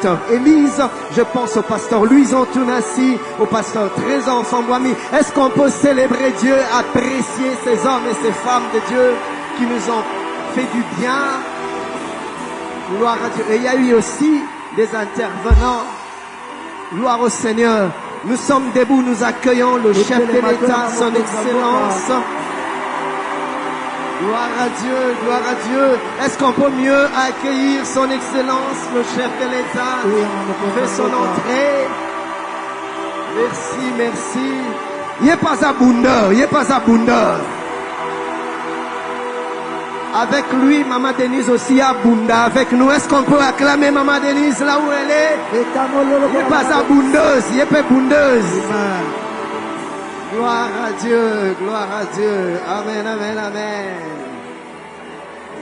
pasteur Élise, je pense au pasteur Louison Tounassi, au pasteur Trésor Sambouami. Est-ce qu'on peut célébrer Dieu, apprécier ces hommes et ces femmes de Dieu qui nous ont fait du bien? Gloire à Dieu. Et il y a eu aussi des intervenants. Gloire au Seigneur. Nous sommes debout, nous accueillons le chef de l'État, son Excellence. Gloire à Dieu, gloire à Dieu. Est-ce qu'on peut mieux accueillir son Excellence, le chef de l'État, qui fait son entrée? Merci, merci. Il n'est pas abondeur, il n'est pas abondeur. Avec lui, Maman Denise aussi a Bunda avec nous. Est-ce qu'on peut acclamer Maman Denise là où elle est? Il n'est pas abondeuse, il n'est pas bundeuse. Gloire à Dieu, gloire à Dieu. Amen, amen, amen.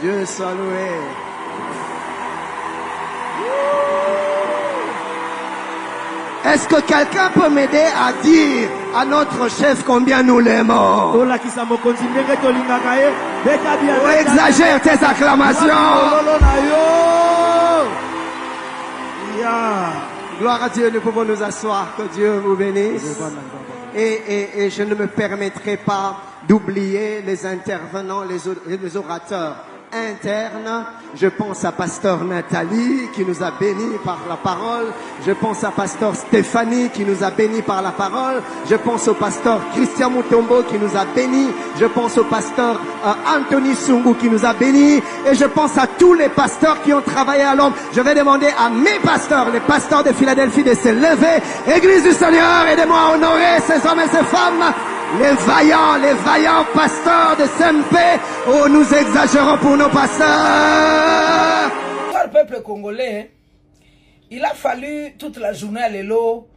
Dieu soit loué. Est-ce que quelqu'un peut m'aider à dire à notre chef combien nous l'aimons? Oh, exagère tes acclamations. Gloire à Dieu, nous pouvons nous asseoir. Que Dieu vous bénisse. Et je ne me permettrai pas d'oublier les intervenants, les orateurs internes. Je pense à pasteur Nathalie qui nous a bénis par la parole. Je pense à pasteur Stéphanie qui nous a bénis par la parole. Je pense au pasteur Christian Mutombo qui nous a bénis. Je pense au pasteur Anthony Sungu qui nous a bénis. Et je pense à tous les pasteurs qui ont travaillé à l'ombre. Je vais demander à mes pasteurs, les pasteurs de Philadelphie, de se lever. Église du Seigneur, aidez-moi à honorer ces hommes et ces femmes. Les vaillants pasteurs de SMP. Oh, nous exagérons pour nos pasteurs. Le peuple congolais, il a fallu toute la journée à l'élo,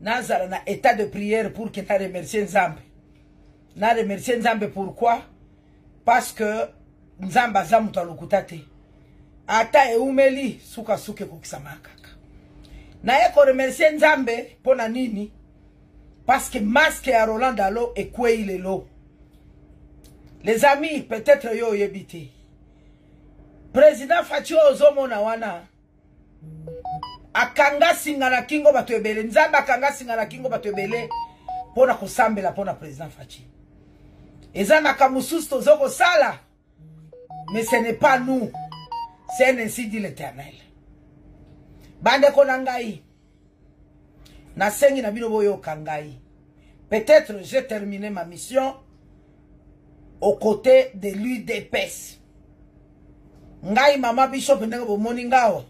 dans un état de prière pour qu'il ait remercié Nzambe. Na remercié Nzambe pourquoi? Parce que Nzambe a zamuta ata eumeli suka suke kukisamaka. Na yeko remercié Nzambe pona nini? Parce que masque à Roland Dalo et quoi il est l'eau. Les amis, peut-être yo yebite. Président Fachi Ozomo na wana. Akanga singana kingo batwebele. Nzamba akanga singana kingo batwebele. Pona kusambela pona président Fachi. Ezana kamusus tozoko sala. Mais ce n'est pas nous. C'est ainsi dit l'Éternel. Bande konangai. Na sengi na bino boyo kangai. Peut-être j'ai terminé ma mission aux côtés de l'UDPS. Ngai mama bishop ndenge bomoni ngao.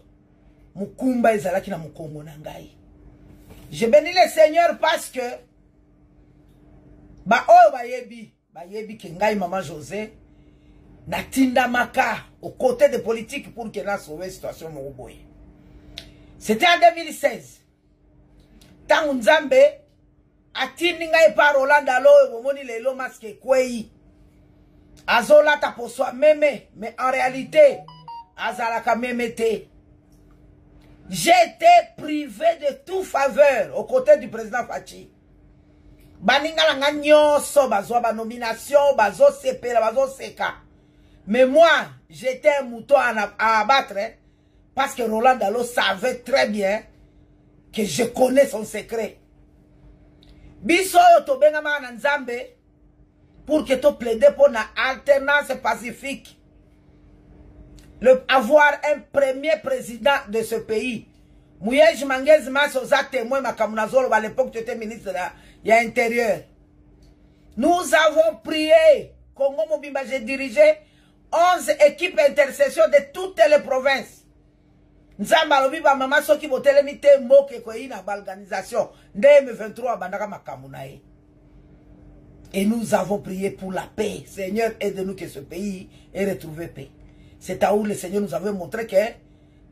Mukumba ezalaki na mukongo na ngai. Je bénis le Seigneur parce que ba oyo bayebi ke ngai mama José na tinda maka aux côtés des politiques pour que na sauver la situation moboye. C'était en 2016. Tangu Nzambe atindi ngai pa Roland Dalo bomoni lelo masque kwei azola ta poswa meme mais en réalité azalaka meme te. J'étais privé de toute faveur aux côtés du président Fachi. Baningala nga nyonso bazwa ba nomination bazo sepela bazo seka. Mais moi j'étais un mouton à abattre parce que Roland Dalo savait très bien que je connais son secret. Biso to bengama na Nzambe pour que tu plaides pour la alternance pacifique. Avoir un premier président de ce pays. Mouyej Mangez Masoza témoin Makamunazolo à l'époque tu étais ministre de l'Intérieur. Nous avons prié. Congo Mobimba, j'ai dirigé 11 équipes intercession de toutes les provinces. Nzamba lobiba mama soki botelemi te mboke ko ina organisation ndem 23 bandaka makamunae. Et nous avons prié pour la paix. Seigneur, aide-nous que ce pays ait retrouvé paix. C'est à où le Seigneur nous avait montré que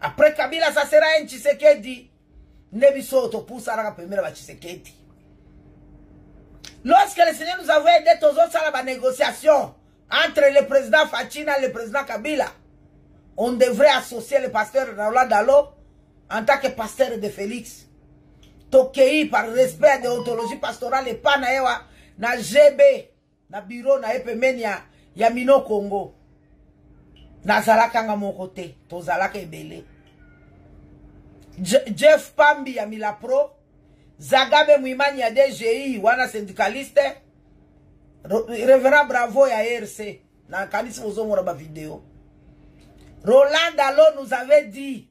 après Kabila ça sera un Tshisekedi. Nebiso to poussa la première ba Tshisekedi. Lorsque le Seigneur nous avait aidé tous autres à la négociation entre le président Fachina et le président Kabila, on devrait associer le pasteur Roland Dalo en tant que pasteur de Félix. Tokei par respect de ontologie pastorale et pas na ewa na GB na bureau na epemenia ya Mino Congo. Na zalaka nga mon côté, to zalaka ebele. Jeff Pambi ya Milapro, Zagabe Mwimani ya DGI, wana syndicaliste, Révérend Bravo ya RC, na kanisi muzomora ba vidéo. Roland Dalo nous avait dit,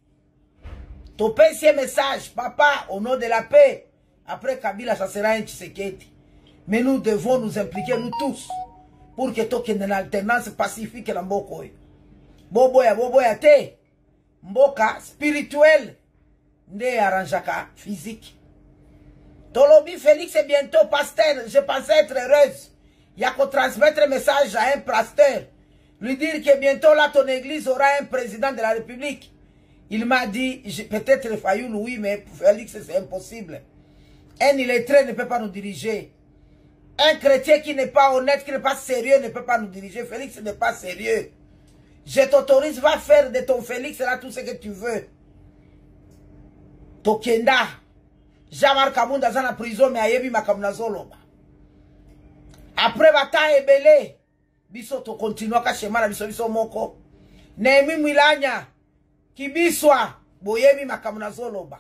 topesi message, papa, au nom de la paix, après Kabila, ça sera un Tshisekedi. Mais nous devons nous impliquer, nous tous, pour que tu aies une alternance pacifique dans Mboko. Boboya te, Mboka spirituel, ne arrangeaka physique. Tolobi Félix est bientôt pasteur, je pensais être heureuse. Il y a qu'à transmettre un message à un pasteur, lui dire que bientôt là ton église aura un président de la République. Il m'a dit, peut-être Fayoulou, oui, mais pour Félix c'est impossible. Un illettré ne peut pas nous diriger. Un chrétien qui n'est pas honnête, qui n'est pas sérieux, ne peut pas nous diriger. Félix n'est pas sérieux. Je t'autorise, va faire de ton Félix là tout ce que tu veux. Tokenda. Jamar Kamunda zana prison, mais ayebi makamuna zolo. Après bataille belé, biso to continue kashema na biso moko. Nehemi Mwilanya, kibiswa, boyebi makamuna zolo ba.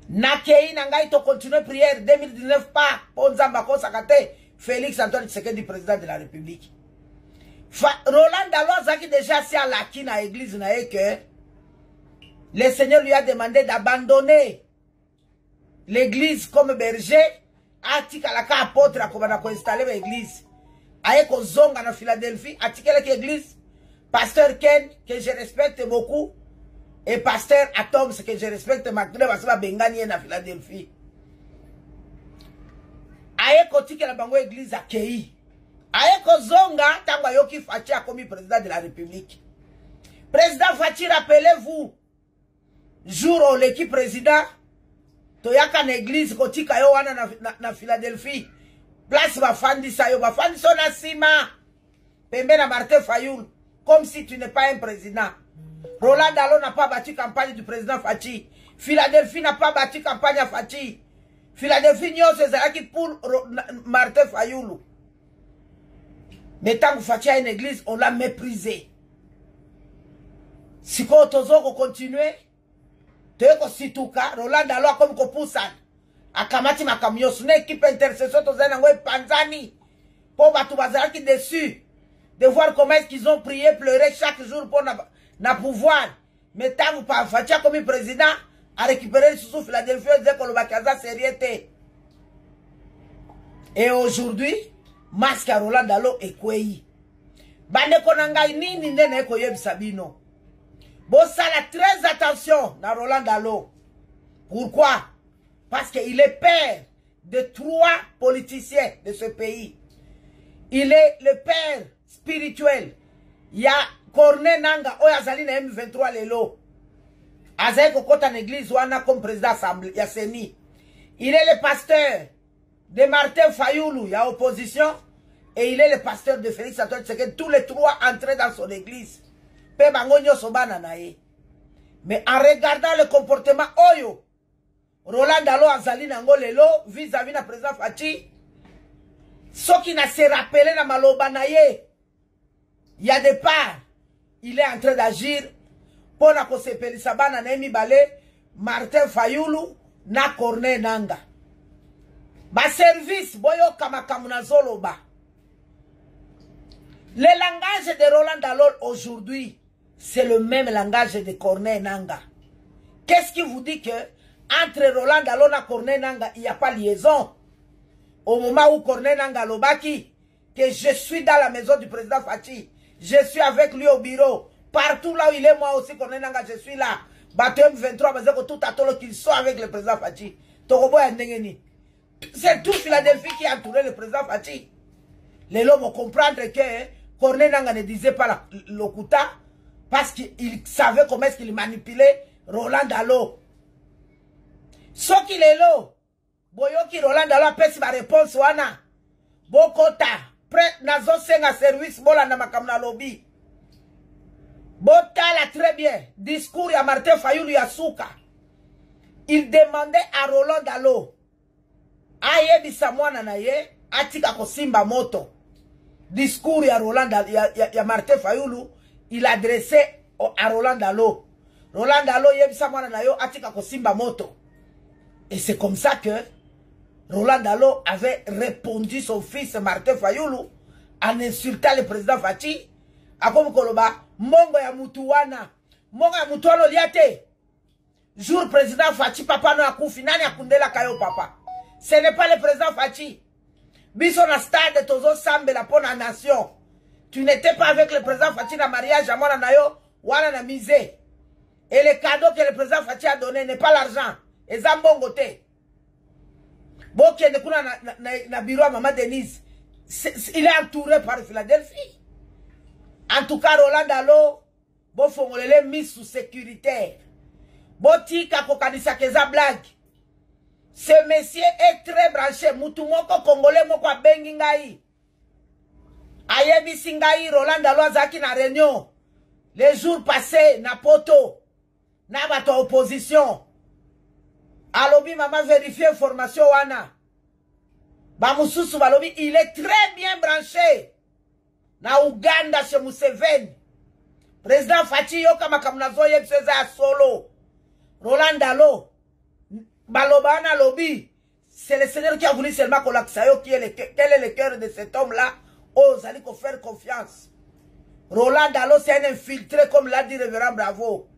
Nakei nangai to continue prière 2019 pas ponzamba kosa kate Félix Antoine Tshisekedi président de la République. Roland Dalo zaki déjà si à la kina église na que le Seigneur lui a demandé d'abandonner l'église comme berger, atika la ka apôtre akobana ko installer l'église. Aye ko zonga na Philadelphie, atika la église pasteur Ken que je respecte beaucoup. Et pasteur Atom, ce que je respecte, Macron, parce que Bengani est à Philadelphie. Aye koti que la bango église a kei. Aye ko zonga, tango yoki Fachi a commis président de la République. Président Fachi, rappelez-vous, jour où l'équipe président, toyaka na église koti kayo wana na Philadelphie. Place bafandi sayo, bafandi so na sima. Pembe na Martin Fayoul, comme si tu n'es pas un président. Roland Dalo n'a pas battu campagne du président Fachi. Philadelphie n'a pas battu campagne à Fachi. Philadelphie n'y a pas pour Martin Fayoulou. Mais tant que Fachi a une église, on l'a méprisé. Si on continue, tu es si tout cas, Roland Dalo a comme Kopusan. A Kamati Makamio, son équipe intercession, Panzani. Pour Batoubaza qui déçu de voir comment est-ce qu'ils ont prié, pleuré chaque jour pour na pouvoir. Mais tant que pas Fachi comme président a récupéré le sous Philadelphie, disait qu'on le bakaza sérieuté. Et aujourd'hui, masque à Roland Dalo et Kwei. Bande konanga nini nene koye bisabino. Bossala très attention na Roland Dalo. Pourquoi? Parce qu'il est père de 3 politiciens de ce pays. Il est le père spirituel. Il y a Corne Nanga, Oyazali na M23 lelo. Azaï Kokota l'église wana comme président assemblée, Yasseni. Il est le pasteur de Martin Fayoulou, il y a opposition. Et il est le pasteur de Félix Antoine Tshisekedi. Tous les 3 entrés dans son église. Pe bangonyo sobana nae. Mais en regardant le comportement Oyo, Roland Dalo Azali nango lelo, vis-à-vis na président Fachi, ce qui n'a se rappelé na maloba nae, il y a des parts. Il est en train d'agir pour la Kosepeli Sabana Nemi Bale, Martin Fayoulou, na Corne Nanga. Ba service, boyo kamakamuna zoloba. Le langage de Roland Dalo aujourd'hui, c'est le même langage de Corne Nanga. Qu'est-ce qui vous dit que entre Roland Dalo et Corne Nanga, il n'y a pas liaison? Au moment où Corne Nanga lobaki, que je suis dans la maison du président Fachi, je suis avec lui au bureau. Partout là où il est, moi aussi, Corne Nanga, je suis là. Batem 23, mais c'est tout à tolo qu'ils sont avec le président Fachi. C'est tout Philadelphie qui a entouré le président Fachi. Les lots vont comprendre que Corne Nanga ne disait pas l'Okuta parce qu'il savait comment est-ce qu'il manipulait Roland Dalo. Ce qu'il est là, Boyoki Roland Dalo a fait ma réponse wana. Bokota, prêt nazo senga service bola na makamna lobby. Botala très bien. Discours à Martin Fayoulou Yasuka. Il demandait à Roland Dalo. Aye bisamwana na ye, atika kosimba moto. Discours à Roland Dalo, ya Martin Fayoulou, il adressait à Roland Dalo. Roland Dalo yebisa mwana na yo atika kosimba moto. Et c'est comme ça que Roland Dalo avait répondu son fils Martin Fayoulou en insultant le président Fachi. Akomu koloba, mongo ya mutuwana. Mongo ya mutuwana liate. Jour président Fachi, papa no akufi, nani akundela kayo papa. Ce n'est pas le président Fachi. Biso na stade tozo sambe la pona nation. Tu n'étais pas avec le président Fachi na mariage à mwana na yo, wana na misé. Et le cadeau que le président Fachi a donné n'est pas l'argent. Et zambongo te. Bon, qui est na bureau à maman Denise. Il est entouré par Philadelphie. En tout cas, Roland Dalo, bon fongolele mis sous sécuritaire. Bon tika kokanisa keza blague. Ce monsieur est très branché. Mutu moko congolais moko abengi ngai. Ayebi singai Roland Dalo azaki na réunion. Les jours passés na poto. Na bato opposition. Alobi maman vérifier information wana. Bamususu balobi il est très bien branché. Na Uganda chez Museveni. Président Fachi yoka makamnazo yeb seza solo. Roland Dalo. Balobana lobby. C'est le Seigneur qui a voulu seulement qu'on l'accepte. Quel est le cœur de cet homme-là? Ose aller faire confiance. Roland Dalo c'est un infiltré comme l'a dit Révérend Bravo.